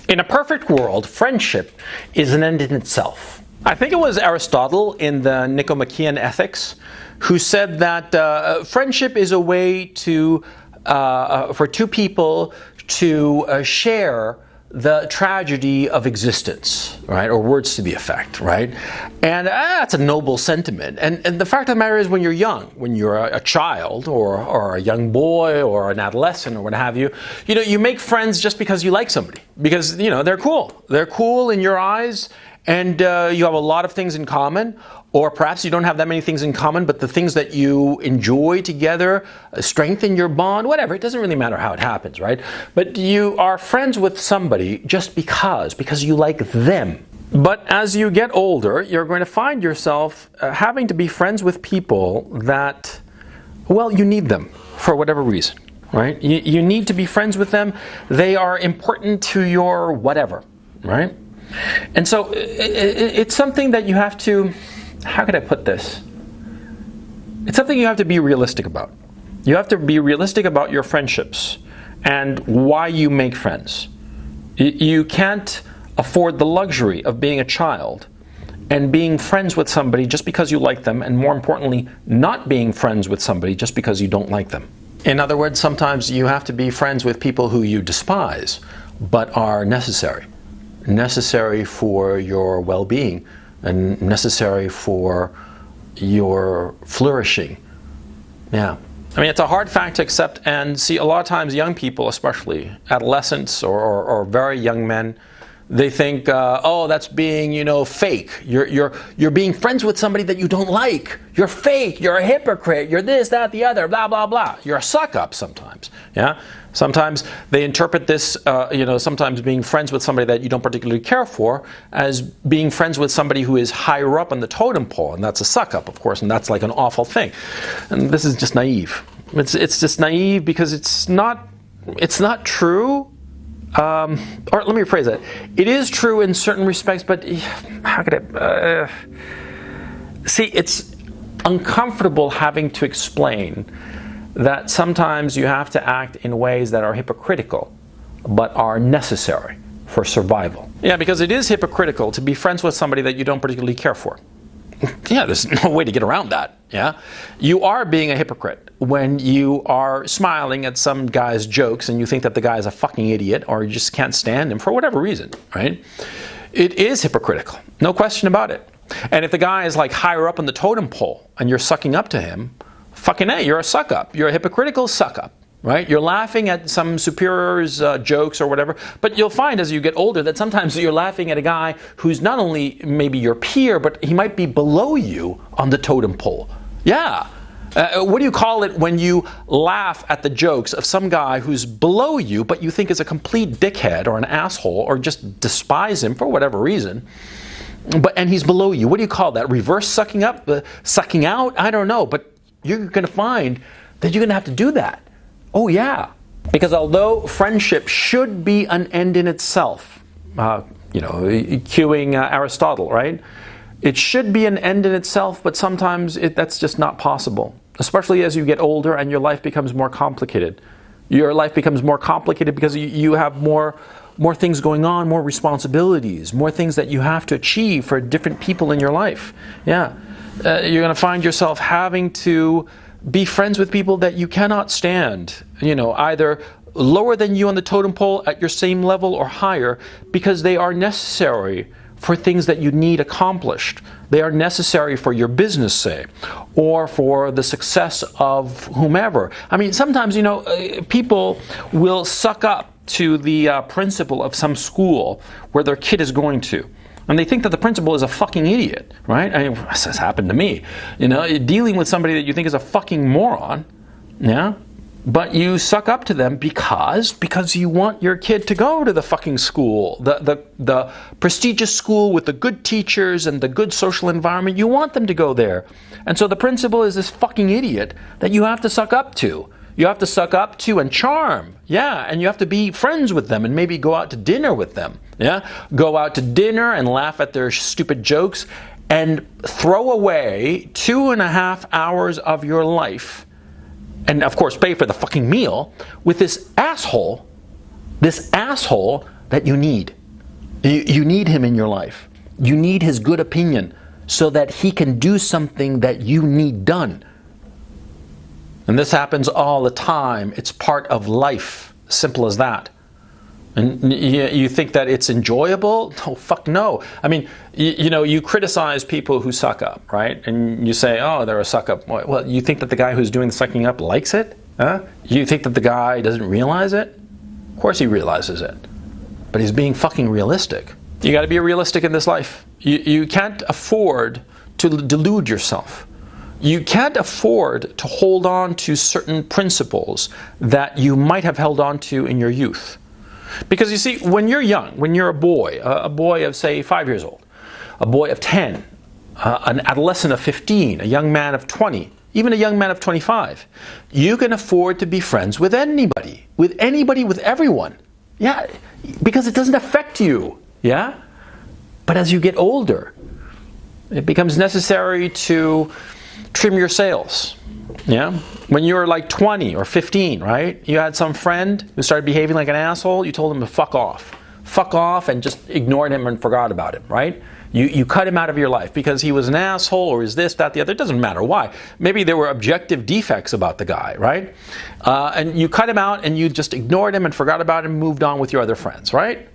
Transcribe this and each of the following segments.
In a perfect world, friendship is an end in itself. I think it was Aristotle in the Nicomachean Ethics who said that friendship is a way to for two people to share the tragedy of existence, right? Or words to the effect, right? And that's a noble sentiment. And the fact of the matter is, when you're young, when you're a child or a young boy or an adolescent or what have you, you make friends just because you like somebody. Because, they're cool. They're cool in your eyes, and you have a lot of things in common. Or perhaps you don't have that many things in common, but the things that you enjoy together strengthen your bond, whatever. It doesn't really matter how it happens, right? But you are friends with somebody just because you like them. But as you get older, you're going to find yourself having to be friends with people that, well, you need them for whatever reason, right? You need to be friends with them. They are important to your whatever, right? And so it's something that you have to... How could I put this? It's something you have to be realistic about. You have to be realistic about your friendships and why you make friends. You can't afford the luxury of being a child and being friends with somebody just because you like them, and more importantly, not being friends with somebody just because you don't like them. In other words, sometimes you have to be friends with people who you despise, but are necessary for your well-being, and necessary for your flourishing. Yeah. I mean, it's a hard fact to accept, and see, a lot of times young people, especially adolescents or very young men, they think, oh, that's being, fake. You're being friends with somebody that you don't like. You're fake. You're a hypocrite. You're this, that, the other, blah, blah, blah. You're a suck-up sometimes. Yeah. Sometimes they interpret this, sometimes being friends with somebody that you don't particularly care for as being friends with somebody who is higher up on the totem pole, and that's a suck-up, of course, and that's like an awful thing. And this is just naive. It's just naive because it's not true. Or let me rephrase that. It is true in certain respects, but how could I... see, it's uncomfortable having to explain that sometimes you have to act in ways that are hypocritical, but are necessary for survival. Yeah, because it is hypocritical to be friends with somebody that you don't particularly care for. Yeah, there's no way to get around that. Yeah, you are being a hypocrite when you are smiling at some guy's jokes and you think that the guy is a fucking idiot, or you just can't stand him for whatever reason, right? It is hypocritical, no question about it. And if the guy is like higher up on the totem pole and you're sucking up to him, fucking A, you're a suck-up. You're a hypocritical suck-up, right? You're laughing at some superior's jokes or whatever, but you'll find as you get older that sometimes you're laughing at a guy who's not only maybe your peer, but he might be below you on the totem pole. Yeah. What do you call it when you laugh at the jokes of some guy who's below you, but you think is a complete dickhead or an asshole, or just despise him for whatever reason? And he's below you. What do you call that? Reverse sucking up? Sucking out? I don't know, but you're going to find that you're going to have to do that. Oh, yeah. Because although friendship should be an end in itself, cueing Aristotle, right? It should be an end in itself, but sometimes that's just not possible. Especially as you get older and your life becomes more complicated. Your life becomes more complicated because you have more things going on, more responsibilities, more things that you have to achieve for different people in your life. Yeah. You're going to find yourself having to be friends with people that you cannot stand, either lower than you on the totem pole, at your same level, or higher, because they are necessary for things that you need accomplished. They are necessary for your business, say, or for the success of whomever. I mean, sometimes, people will suck up to the principal of some school where their kid is going to. And they think that the principal is a fucking idiot, right? I mean, this has happened to me. Dealing with somebody that you think is a fucking moron, yeah? But you suck up to them because you want your kid to go to the fucking school, the prestigious school with the good teachers and the good social environment. You want them to go there. And so the principal is this fucking idiot that you have to suck up to. You have to suck up to and charm. Yeah, and you have to be friends with them and maybe go out to dinner with them. Yeah, go out to dinner and laugh at their stupid jokes and throw away 2.5 hours of your life, and of course pay for the fucking meal, with this asshole that you need. You need him in your life. You need his good opinion so that he can do something that you need done. And this happens all the time. It's part of life. Simple as that. And you think that it's enjoyable? Oh, fuck no. I mean, you criticize people who suck up, right? And you say, oh, they're a suck up. Well, you think that the guy who's doing the sucking up likes it? Huh? You think that the guy doesn't realize it? Of course he realizes it. But he's being fucking realistic. You got to be realistic in this life. You can't afford to delude yourself. You can't afford to hold on to certain principles that you might have held on to in your youth. Because you see, when you're young, when you're a boy of say 5 years old, a boy of 10, an adolescent of 15, a young man of 20, even a young man of 25, you can afford to be friends with anybody, with everyone. Yeah, because it doesn't affect you. Yeah? But as you get older, it becomes necessary to trim your sails. Yeah? When you were like 20 or 15, right? You had some friend who started behaving like an asshole, you told him to fuck off. Fuck off and just ignored him and forgot about him, right? You cut him out of your life because he was an asshole or is this, that, the other. It doesn't matter why. Maybe there were objective defects about the guy, right? And you cut him out and you just ignored him and forgot about him and moved on with your other friends, right?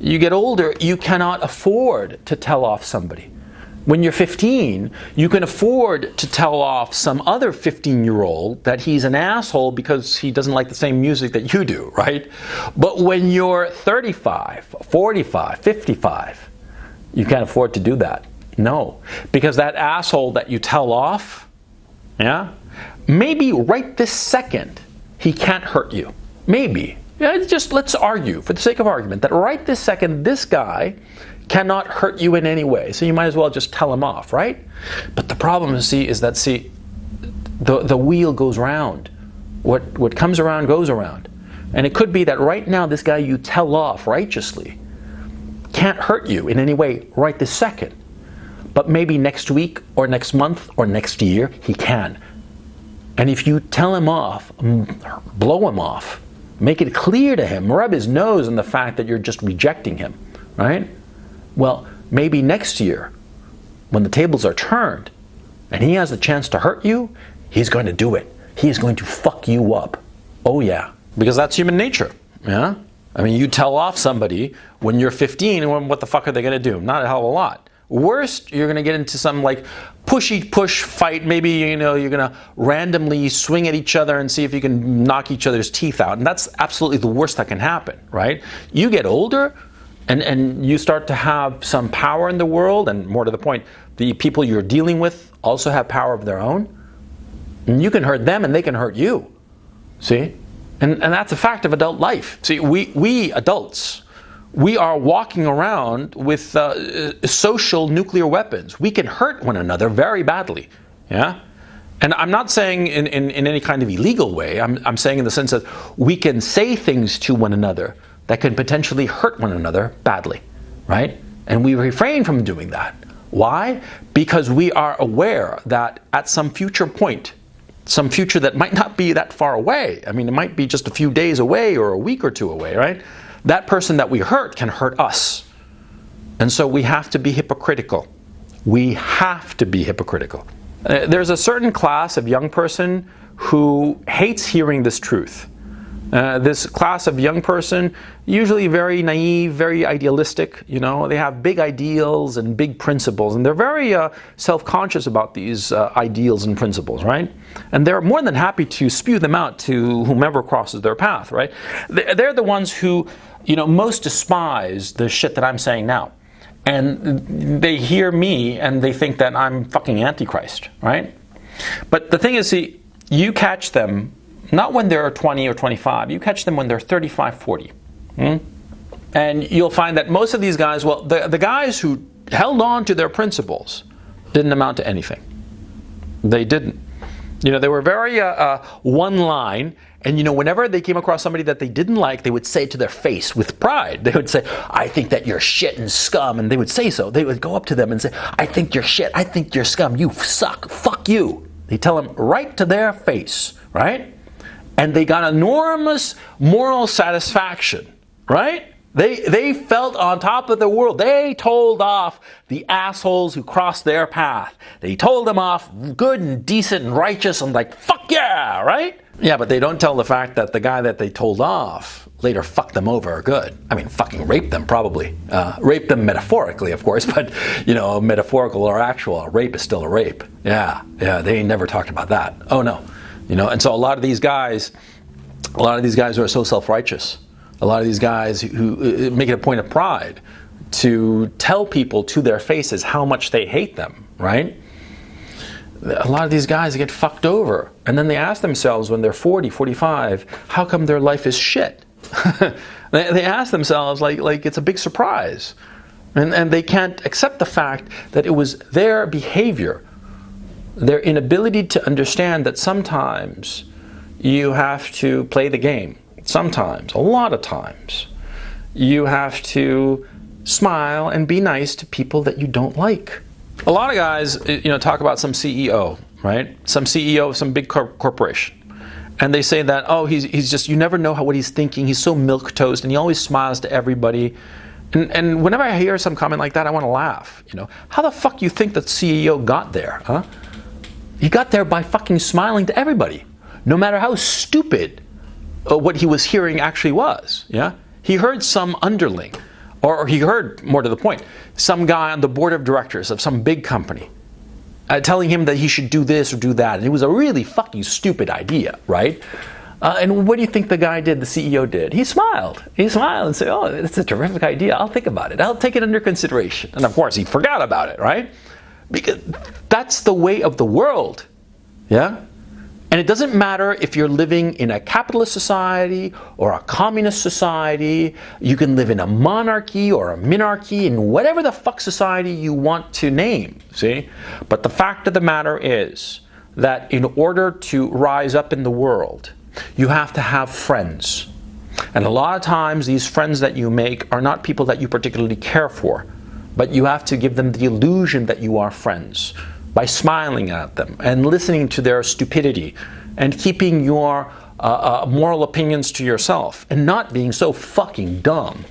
You get older, you cannot afford to tell off somebody. When you're 15, you can afford to tell off some other 15-year-old that he's an asshole because he doesn't like the same music that you do, right? But when you're 35, 45, 55, you can't afford to do that. No. Because that asshole that you tell off, yeah, maybe right this second, he can't hurt you. Maybe. Yeah, just let's argue, for the sake of argument, that right this second, this guy cannot hurt you in any way. So you might as well just tell him off, right? But the problem, is that the wheel goes round. What comes around goes around. And it could be that right now this guy you tell off righteously can't hurt you in any way right this second. But maybe next week or next month or next year he can. And if you tell him off, blow him off, make it clear to him, rub his nose in the fact that you're just rejecting him, right? Well, maybe next year, when the tables are turned, and he has the chance to hurt you, he's going to do it. He's going to fuck you up. Oh yeah. Because that's human nature, yeah? I mean, you tell off somebody when you're 15, and what the fuck are they going to do? Not a hell of a lot. Worst, you're going to get into some like push fight. Maybe, you're going to randomly swing at each other and see if you can knock each other's teeth out. And that's absolutely the worst that can happen, right? You get older, and you start to have some power in the world, and more to the point, the people you're dealing with also have power of their own. And you can hurt them and they can hurt you. See? And that's a fact of adult life. See, we adults, we are walking around with social nuclear weapons. We can hurt one another very badly. Yeah? And I'm not saying in any kind of illegal way. I'm saying in the sense that we can say things to one another that can potentially hurt one another badly, right? And we refrain from doing that. Why? Because we are aware that at some future point, some future that might not be that far away, I mean, it might be just a few days away or a week or two away, right? That person that we hurt can hurt us. And so we have to be hypocritical. We have to be hypocritical. There's a certain class of young person who hates hearing this truth. This class of young person, usually very naive, very idealistic, they have big ideals and big principles, and they're very self-conscious about these ideals and principles, right? And they're more than happy to spew them out to whomever crosses their path, right? They're the ones who, most despise the shit that I'm saying now. And they hear me and they think that I'm fucking Antichrist, right? But the thing is, see, you catch them not when they're 20 or 25, you catch them when they're 35, 40. And you'll find that most of these guys, well, the guys who held on to their principles didn't amount to anything. They didn't. They were very one line, and whenever they came across somebody that they didn't like, they would say it to their face with pride. They would say, I think that you're shit and scum, and they would say so. They would go up to them and say, I think you're shit, I think you're scum, you suck, fuck you. They tell them right to their face, right? And they got enormous moral satisfaction, right? They felt on top of the world. They told off the assholes who crossed their path. They told them off good and decent and righteous and like, fuck yeah, right? Yeah, but they don't tell the fact that the guy that they told off later fucked them over good. I mean, fucking raped them probably. Raped them metaphorically, of course, but, you know, metaphorical or actual, a rape is still a rape. Yeah, they never talked about that. Oh no. You know, and so a lot of these guys are so self-righteous. A lot of these guys who make it a point of pride to tell people to their faces how much they hate them, right? A lot of these guys get fucked over. And then they ask themselves when they're 40, 45, how come their life is shit? They ask themselves like it's a big surprise. And they can't accept the fact that it was their behavior, their inability to understand that sometimes you have to play the game. Sometimes, a lot of times, you have to smile and be nice to people that you don't like. A lot of guys, you know, talk about some CEO, right? Some CEO of some big corporation. And they say that, oh, he's just, you never know what he's thinking. He's so milquetoast and he always smiles to everybody. And whenever I hear some comment like that, I want to laugh. You know, how the fuck you think that CEO got there, huh? He got there by fucking smiling to everybody, no matter how stupid what he was hearing actually was. Yeah, he heard some underling, or he heard, more to the point, some guy on the board of directors of some big company telling him that he should do this or do that, and it was a really fucking stupid idea, right? And what do you think the guy did, the CEO did? He smiled. He smiled and said, oh, it's a terrific idea. I'll think about it. I'll take it under consideration. And of course, he forgot about it, right? Because that's the way of the world. Yeah? And it doesn't matter if you're living in a capitalist society or a communist society. You can live in a monarchy or a minarchy, in whatever the fuck society you want to name, see? But the fact of the matter is that in order to rise up in the world, you have to have friends. And a lot of times these friends that you make are not people that you particularly care for, but you have to give them the illusion that you are friends by smiling at them and listening to their stupidity and keeping your moral opinions to yourself and not being so fucking dumb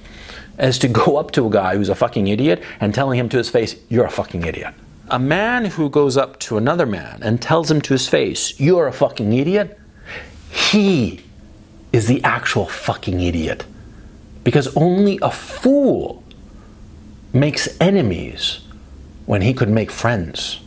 as to go up to a guy who's a fucking idiot and telling him to his face, you're a fucking idiot. A man who goes up to another man and tells him to his face, you're a fucking idiot, he is the actual fucking idiot. Because only a fool makes enemies when he could make friends.